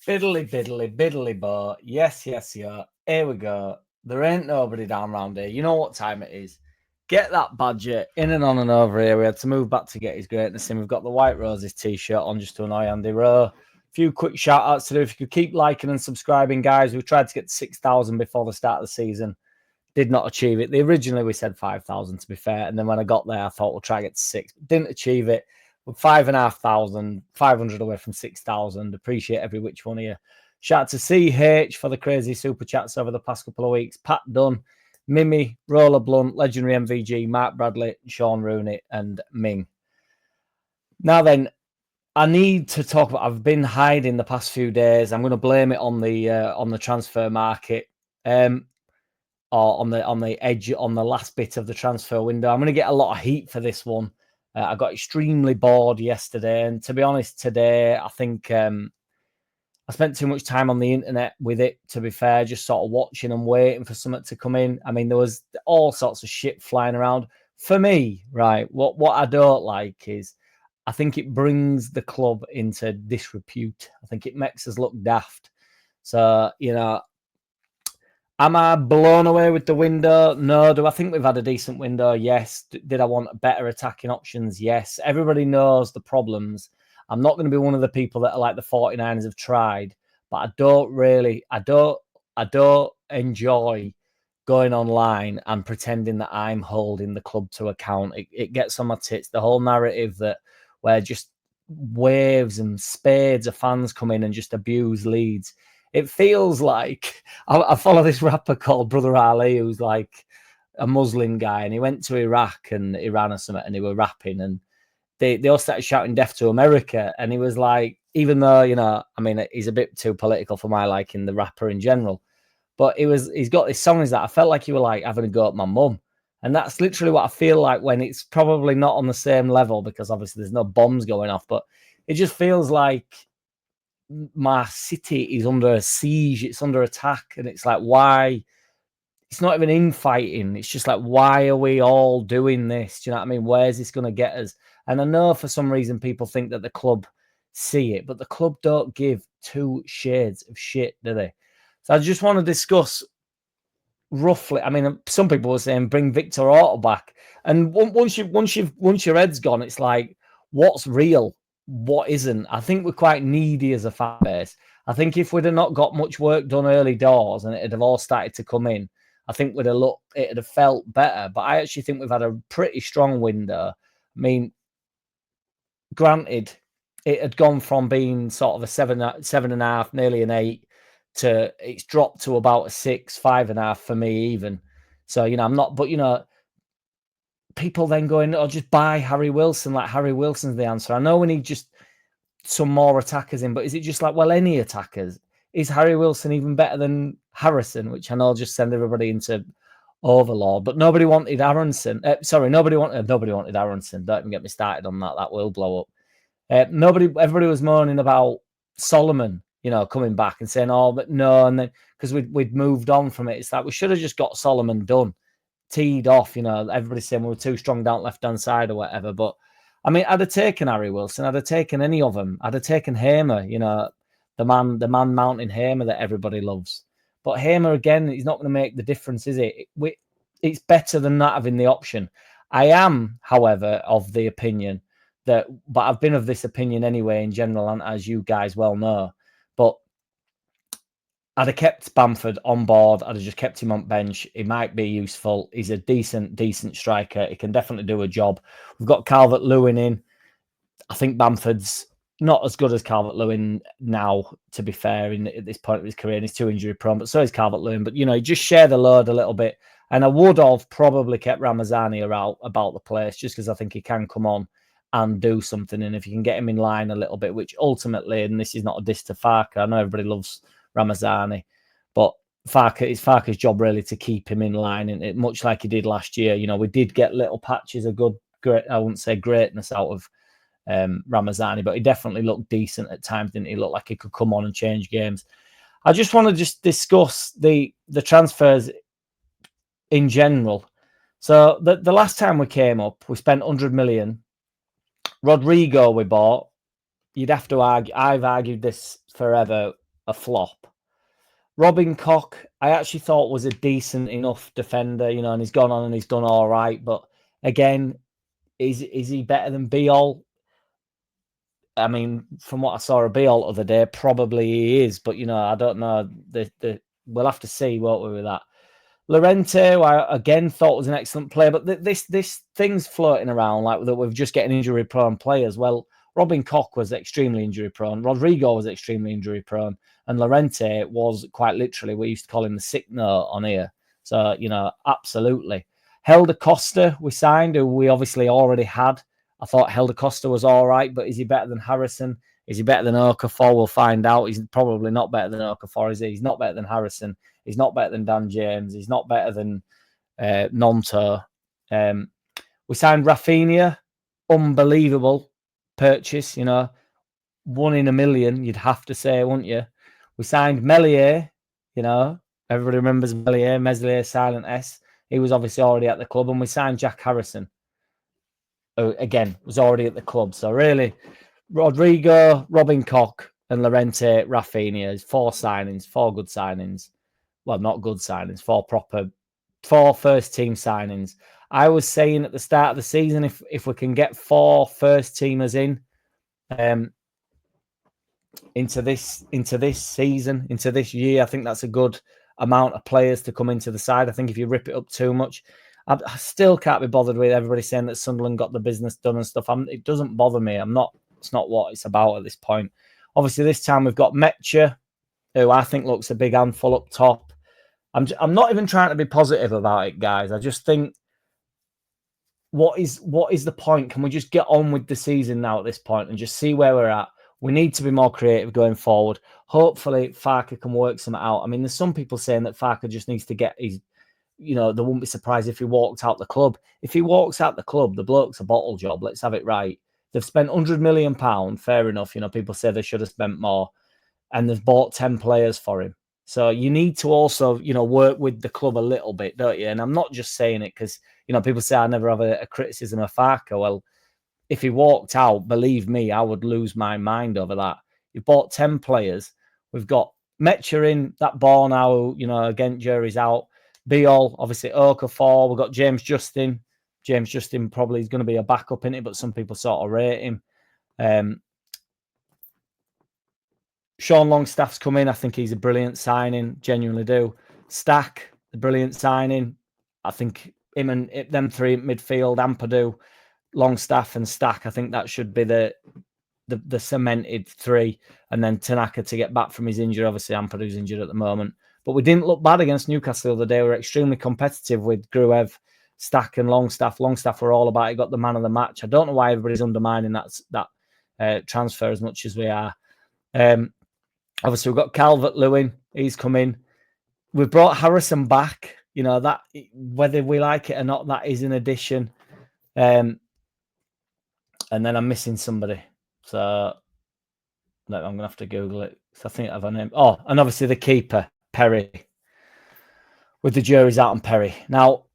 Biddly, biddly, biddly, bo. Yes, yes, yeah. Here we go. There ain't nobody down round here. You know what time it is. Get that badger in and on and over here. We had to move back to get his greatness in. We've got the White Roses t-shirt on just to annoy Andy Rowe. A few quick shout-outs to do. If you could keep liking and subscribing, guys. We tried to get 6,000 before the start of the season. Did not achieve it. Originally, we said 5,000, to be fair. And then when I got there, I thought we'll try to get to 6. Didn't achieve it. 5,500, 500 away from 6,000. Appreciate every which one of you. Shout out to CH for the crazy super chats over the past couple of weeks. Pat Dunn, Mimi, Roller Blunt, Legendary MVG, Mark Bradley, Sean Rooney, and Ming. Now then, I need to talk about. I've been hiding the past few days. I'm going to blame it on the transfer market, or on the edge, on the last bit of the transfer window. I'm going to get a lot of heat for this one. I got extremely bored yesterday, and to be honest, today I think I spent too much time on the internet with it, to be fair, just sort of watching and waiting for something to come in. I mean, there was all sorts of shit flying around. For me, right, what I don't like is I think it brings the club into disrepute. I think it makes us look daft. So, am I blown away with the window? No. Do I think we've had a decent window? Yes. Did I want better attacking options? Yes. Everybody knows the problems. I'm not going to be one of the people that are like the 49ers have tried, but I don't enjoy going online and pretending that I'm holding the club to account. It gets on my tits. The whole narrative that where just waves and spades of fans come in and just abuse Leeds. It feels like I follow this rapper called Brother Ali, who's like a Muslim guy, and he went to Iraq and Iran or something, and they were rapping, and they all started shouting "Death to America," and he was like, even though I mean, he's a bit too political for my liking, the rapper in general, but he's got this songs that I felt like he were like having a go at my mum, and that's literally what I feel like when it's probably not on the same level because obviously there's no bombs going off, but it just feels like my city is under a siege, it's under attack, and it's like, why? It's not even infighting. It's just like, why are we all doing this? Do you know what I mean? Where's this going to get us? And I know for some reason people think that the club see it, but the club don't give two shades of shit, do they? So I just want to discuss roughly. I mean, some people were saying bring Victor Orta back, and once your head's gone, it's like, what's real? What isn't? I think we're quite needy as a fan base. I think if we'd have not got much work done early doors and it'd have all started to come in, I think it'd have felt better. But I actually think we've had a pretty strong window. I mean, granted, it had gone from being sort of a 7.5, nearly an 8, to it's dropped to about a 6, 5.5 for me even. So, I'm not, but people then going, oh, just buy Harry Wilson. Like Harry Wilson's the answer. I know we need just some more attackers in, but is it just like, well, any attackers? Is Harry Wilson even better than Harrison, which I know will just send everybody into overlord? But nobody wanted Aronson. Nobody wanted Aronson. Don't even get me started on that. That will blow up. Everybody was moaning about Solomon, coming back and saying, oh, but no, and then because we'd moved on from it. It's like we should have just got Solomon done, teed off. Everybody's saying we were too strong down left hand side or whatever. But I mean, I'd have taken Harry Wilson. I'd have taken any of them. I'd have taken Hamer. The man mountain Hamer that everybody loves. But Hamer again, he's not going to make the difference, is it? It's better than not having the option. I am, however, of the opinion but I've been of this opinion anyway in general, and as you guys well know, but I'd have kept Bamford on board. I'd have just kept him on bench. He might be useful. He's a decent striker. He can definitely do a job. We've got Calvert-Lewin in. I think Bamford's not as good as Calvert-Lewin now, to be fair, at this point of his career, and he's too injury prone, but so is Calvert-Lewin. But, just share the load a little bit. And I would have probably kept Ramazani about the place just because I think he can come on and do something. And if you can get him in line a little bit, which ultimately, and this is not a diss to Farke, I know everybody loves Ramazani, but it's Farke's job really to keep him in line, and much like he did last year. We did get little patches of great, I wouldn't say greatness out of Ramazani, but he definitely looked decent at times, didn't he? Looked like he could come on and change games. I just want to discuss the transfers in general. So the last time we came up, we spent 100 million. Rodrigo we bought. You'd have to argue. I've argued this forever. a flop. Robin Koch, I actually thought was a decent enough defender, you know, and he's gone on and he's done all right. But again, is he better than Biol? I mean, from what I saw of Biol the other day, probably he is. But, you know, I don't know. We'll have to see, won't we, with that. Llorente, who I again thought was an excellent player, but this thing's floating around like that we're just getting injury-prone players. Well, Robin Koch was extremely injury-prone. Rodrigo was extremely injury-prone. And Llorente was quite literally, we used to call him the sick note on here. So, you know, absolutely. Helder Costa, we signed, who we obviously already had. I thought Helder Costa was all right, but is he better than Harrison? Is he better than Okafor? We'll find out. He's probably not better than Okafor, is he? He's not better than Harrison. He's not better than Dan James. He's not better than Nonto. We signed Rafinha. Unbelievable purchase, you know. 1 in a million, you'd have to say, wouldn't you? We signed Meslier, you know. Everybody remembers Meslier, silent S. He was obviously already at the club. And we signed Jack Harrison, who, again, was already at the club. So really, Rodrigo, Robin Koch, and Llorente, Rafinha, 4 signings, 4 good signings. Well, not good signings, 4 first team signings. I was saying at the start of the season, if we can get 4 first teamers in into this season, into this year, I think that's a good amount of players to come into the side. I think if you rip it up too much, I still can't be bothered with everybody saying that Sunderland got the business done and stuff. It doesn't bother me. It's not what it's about at this point. Obviously, this time we've got Metcher, who I think looks a big handful up top. I'm not even trying to be positive about it, guys. I just think, what is the point? Can we just get on with the season now at this point and just see where we're at? We need to be more creative going forward. Hopefully, Farke can work something out. I mean, there's some people saying that Farke just needs to get his, you know, they wouldn't be surprised if he walked out the club. If he walks out the club, the bloke's a bottle job. Let's have it right. They've spent £100 million. Fair enough. You know, people say they should have spent more. And they've bought 10 players for him. So you need to also, you know, work with the club a little bit, don't you? And I'm not just saying it because, you know, people say I never have a criticism of Farke. Well, if he walked out, believe me, I would lose my mind over that. You've bought 10 players. We've got Metcher in that ball now, you know, again, jury's out. Biol, obviously, Okafor. We've got James Justin. James Justin probably is going to be a backup in it, but some people sort of rate him. Sean Longstaff's come in. I think he's a brilliant signing. Genuinely do. Stack, the brilliant signing. I think him and them 3 at midfield, Ampadu, Longstaff and Stack, I think that should be the cemented 3. And then Tanaka to get back from his injury. Obviously, Ampadu's injured at the moment. But we didn't look bad against Newcastle the other day. We were extremely competitive with Gruev, Stack and Longstaff. Longstaff were all about it. Got the man of the match. I don't know why everybody's undermining that transfer as much as we are. Obviously, we've got Calvert-Lewin. He's come in. We've brought Harrison back. You know, that whether we like it or not, that is an addition. And then I'm missing somebody. So I'm going to have to Google it. So I think I have a name. Oh, and obviously the keeper, Perry. With the jury's out on Perry. Now,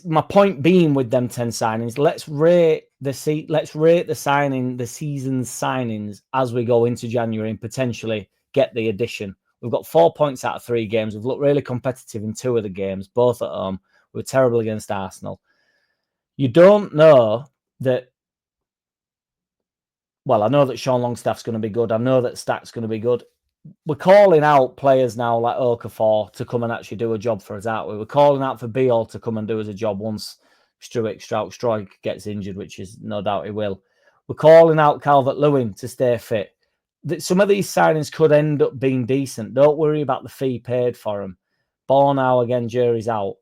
my point being with them 10 signings, let's rate the season's signings as we go into January and potentially get the addition. We've got 4 points out of 3 games. We've looked really competitive in 2 of the games, both at home. We were terrible against Arsenal. You don't know that. Well, I know that Sean Longstaff's going to be good. I know that Stack's going to be good. We're calling out players now like Okafor to come and actually do a job for us, aren't we? We're calling out for Biol to come and do us a job once Struijk gets injured, which is no doubt he will. We're calling out Calvert-Lewin to stay fit. Some of these signings could end up being decent. Don't worry about the fee paid for them. Bornau, again, jury's out.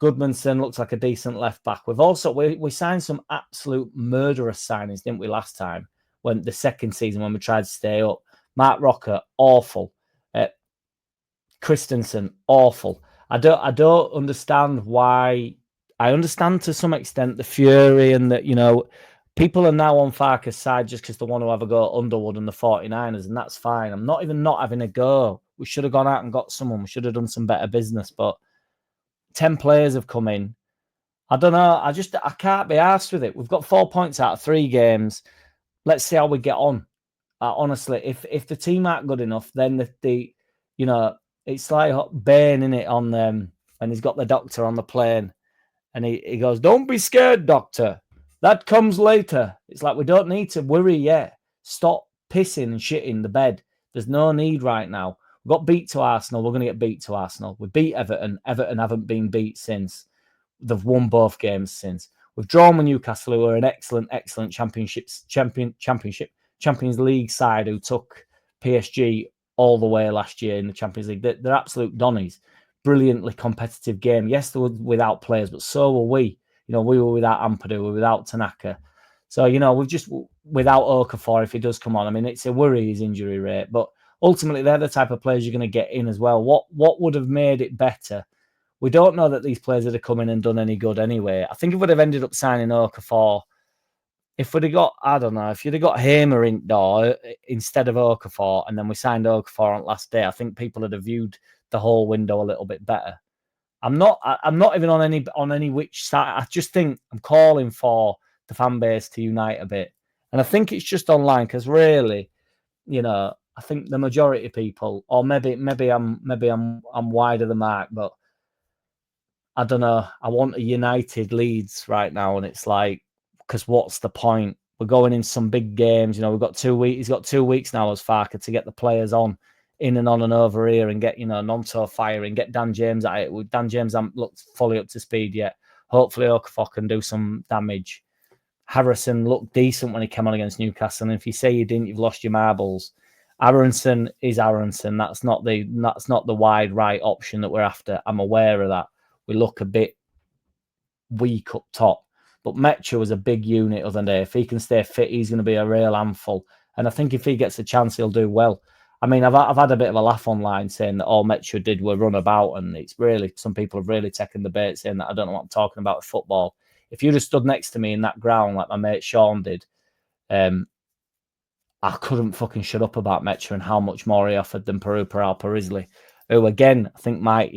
Goodmanson looks like a decent left back. We signed some absolute murderous signings, didn't we, last time? When the second season when we tried to stay up. Mark Rocker, awful. Christensen, awful. I don't understand why. I understand to some extent the fury and that, you know, people are now on Farke's side just because they want to have a go at Underwood and the 49ers, and that's fine. I'm not even not having a go. We should have gone out and got someone. We should have done some better business, but 10 players have come in. I don't know. I can't be arsed with it. We've got 4 points out of 3 games. Let's see how we get on. Honestly, if the team aren't good enough, then the you know, it's like Bane in it on them, and he's got the doctor on the plane, and he goes, "Don't be scared, doctor. That comes later." It's like, we don't need to worry yet. Stop pissing and shitting the bed. There's no need right now. We got beat to Arsenal. We're going to get beat to Arsenal. We beat Everton. Everton haven't been beat since. They've won both games since. We've drawn with Newcastle, who are an excellent Champions League side who took PSG all the way last year in the Champions League. They're absolute donnies. Brilliantly competitive game. Yes, they were without players, but so were we. We were without Ampadu, we were without Tanaka. So, we've just without Okafor if he does come on. I mean, it's a worry, his injury rate, but ultimately they're the type of players you're going to get in as well. What would have made it better? We don't know that these players would have come in and done any good anyway. I think if we'd have ended up signing Okafor, if we'd have got, I don't know, if you'd have got Hamer in door instead of Okafor, and then we signed Okafor on last day, I think people would have viewed the whole window a little bit better. I'm not even on any which side. I just think I'm calling for the fan base to unite a bit, and I think it's just online because really, I think the majority of people, or maybe I'm wide of the mark, but I don't know. I want a united Leeds right now, and it's like, because what's the point? We're going in some big games. We've got 2 weeks. He's got 2 weeks now as Farker to get the players on, in and on and over here, and get Nonto firing, get Dan James at it. With Dan James, I'm looked fully up to speed yet. Hopefully, Okafor can do some damage. Harrison looked decent when he came on against Newcastle, and if you say you didn't, you've lost your marbles. Aronson is Aronson. That's not the wide right option that we're after. I'm aware of that. We look a bit weak up top. But Metcha was a big unit other day. If he can stay fit, he's going to be a real handful. And I think if he gets a chance, he'll do well. I mean, I've had a bit of a laugh online saying that all Metcha did were run about, and it's really, some people have really taken the bait saying that I don't know what I'm talking about with football. If you'd have stood next to me in that ground like my mate Sean did, I couldn't fucking shut up about Metcha and how much more he offered than Peru Parizli, who again, I think might,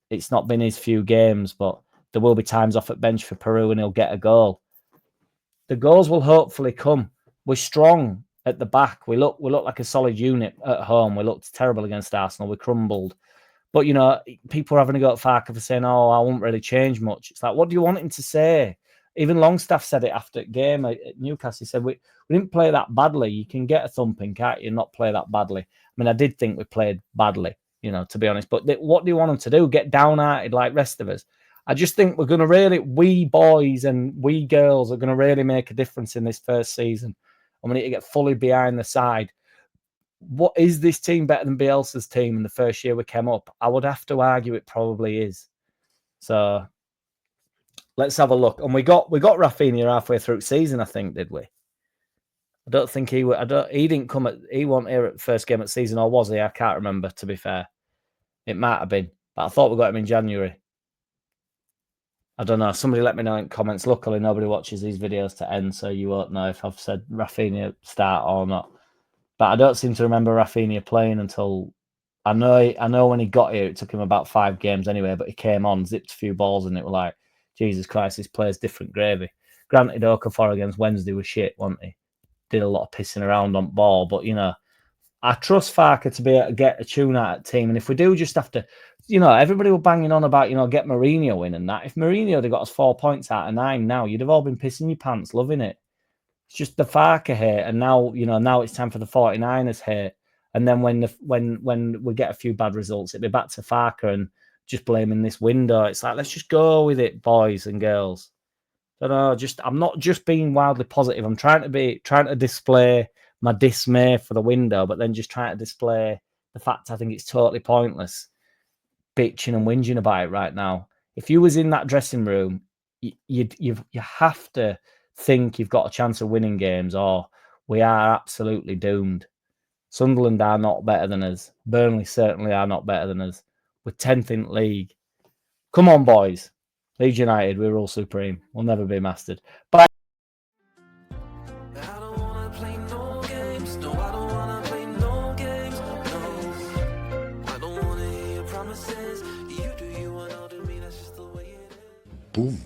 it's not been his few games, but there will be times off at bench for Peru and he'll get a goal. The goals will hopefully come. We're strong at the back. We look like a solid unit at home. We looked terrible against Arsenal. We crumbled. But, people are having a go at Farker for saying, I won't really change much. It's like, what do you want him to say? Even Longstaff said it after the game at Newcastle. He said, we didn't play that badly. You can get a thumping, can't you? Not play that badly. I mean, I did think we played badly, to be honest. But what do you want them to do? Get downhearted like rest of us? I just think we're going to really, we boys and we girls are going to really make a difference in this first season. And we need to get fully behind the side. What is this team better than Bielsa's team in the first year we came up? I would have to argue it probably is. So let's have a look. And we got Rafinha halfway through the season, I think, did we? I don't think he didn't come he wasn't here at the first game of the season, or was he? I can't remember, to be fair. It might have been, but I thought we got him in January. I don't know. Somebody let me know in comments. Luckily, nobody watches these videos to end, so you won't know if I've said Rafinha start or not. But I don't seem to remember Rafinha playing until I know when he got here, it took him about 5 games anyway. But he came on, zipped a few balls, and it was like, Jesus Christ, this player's different gravy. Granted, Okafor against Wednesday was shit, wasn't he? Did a lot of pissing around on ball, but I trust Farker to be able to get a tune out of the team. And if we do just have to, everybody were banging on about, get Mourinho in and that. If Mourinho had got us 4 points out of 9 now, you'd have all been pissing your pants, loving it. It's just the Farker hate. And now, now it's time for the 49ers hate. And then when we get a few bad results, it'll be back to Farker and just blaming this window. It's like, let's just go with it, boys and girls. I don't know, I'm not just being wildly positive. I'm trying to display my dismay for the window, but then just trying to display the fact I think it's totally pointless bitching and whinging about it right now. If you was in that dressing room, you have to think you've got a chance of winning games, or we are absolutely doomed. Sunderland are not better than us. Burnley certainly are not better than us. We're 10th in the league. Come on, boys. Leeds United, we rule supreme. We'll never be mastered. Bye. Boom.